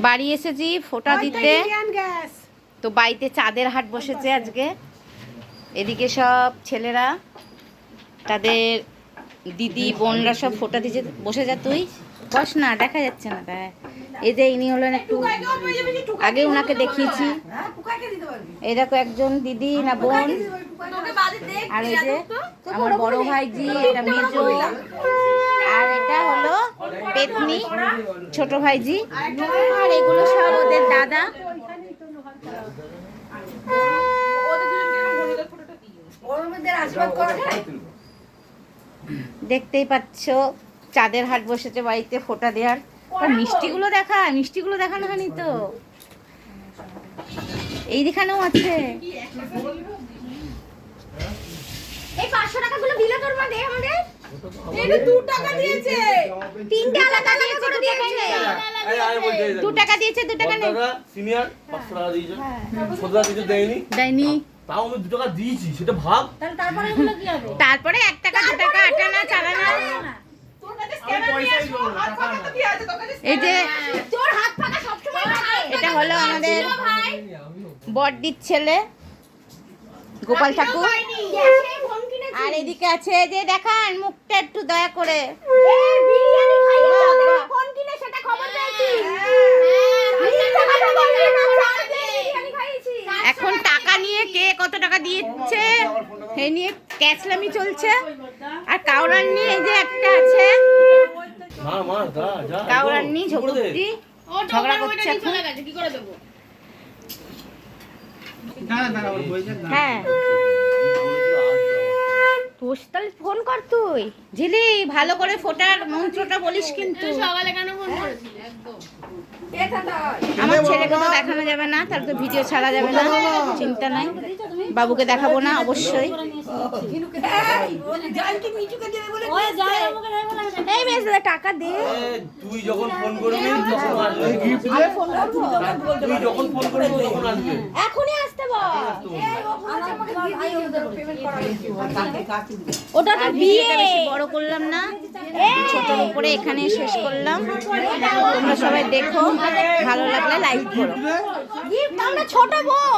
বাড়ি এসেছি ফোঁটা দিতে। তো বাড়িতে চাঁদের হাট বসেছে আজকে। এদিকে সব ছেলেরা তাদের দিদি বোনরা সব ফোঁটা দিতে বসে যা, তুই বস না, দেখা যাচ্ছে না। তাই এই যে ইনি হলেন, একটু আগে ওনাকে দেখিয়েছি। এই দেখো একজন দিদি না বোন, আর এই যে আমার বড় ভাইজি, এটা মেজো, আর এটা হলো পেতনি ছোট ভাইজি, আর এগুলো সব ওদের দাদা। দেখতেই পাচ্ছ চাঁদের হাট বসেছে বাড়িতে ফোঁটা দেওয়ার। আর মিষ্টিগুলো দেখা, মিষ্টিগুলো দেখানো হয়নি তো, এইখানেও আছে। এই 500 টাকাগুলো দিলে তোর মা, দে আমাদের। এটা 2 টাকা দিয়েছে, 3 টাকা দিয়েছে, 2 টাকা নেই। 2 টাকা দিয়েছে, 2 টাকা নেই। সিনিয়র 500 টাকা দিয়েছে, 17 টাকা দিতে দেয়নি। দেয়নি, তাও আমি 2 টাকা দিয়েছি, সেটা ভাব। তারপরে এগুলো কি হবে? তারপরে 1 টাকা 2 টাকা আটা না চালা না। এই যে তোর হাত ফাঁকা সব সময় থাকে। এটা হলো আমাদের বড়দির ছেলে গোপাল ঠাকুর। আর এদিকে আছে যে দেখান মুখটা একটু দয়া করে। এখন টাকা নিয়ে কে কত টাকা দিচ্ছে সেই নিয়ে ক্যাচলামি চলছে। আর কাউরান নিয়ে এই যে একটা আছে, কাউরান নিয়ে ঝগড়ি ঝগড়া করছে এখন। হ্যাঁ তোর তাহলে ফোন কর, তুই ঝিলি ভালো করে ফোটার মন্ত্রটা বলিস। কিন্তু সকালে কেন ফোন করেছিলি? একদম আমার ছেলেকে তো দেখানো যাবে না, তাহলে তো ভিডিও ছাড়া যাবে না, চিন্তা নাই। বাবুকে দেখাবো না অবশ্যই। এই বেশ টাকা দে, তুই যখন ফোন করবি তখন আসবে, গিফট দে। তুই যখন ফোন করবি তখন আসবে, এখনই আসতে বল। ওটা তো বিয়ে, বেশি বড় করলাম না, ছোটর উপরে এখানে শেষ করলাম। তোমরা সবাই দেখো, ভালো লাগলে লাইক করো। ছোট বউ